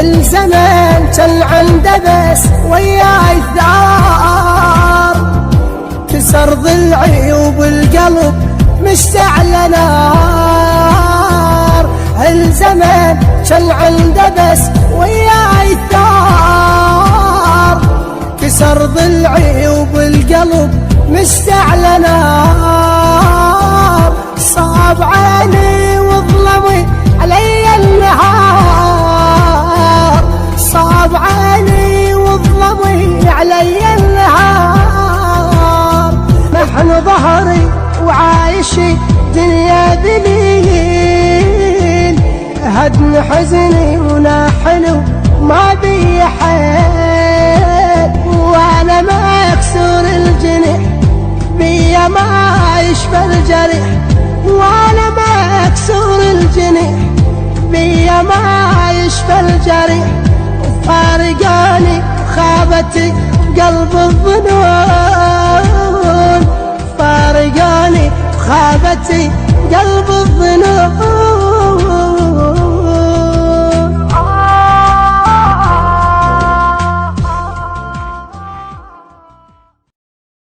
الزمن كان عنده بس وياي الثار، كسر ضلعي وبالقلب مشتعل نار. الزمن كان عنده بس وياي الثار، كسر ضلعي وبالقلب مشتعل نار. صاب عيني وظلمي علي النهار، صاب عيني وظلمي علي النهار. نحن ظهري وعايشي دنيا ذليل، هدم حزني ونحن ما بي حيل. وانا مكسور الجنح بيا ما يشفى الجرح، وانا مكسور الجنح بيا ما يشفى الجرح. فارقاني خابتي قلب الظنون، فارقاني خابتي قلب الظنون.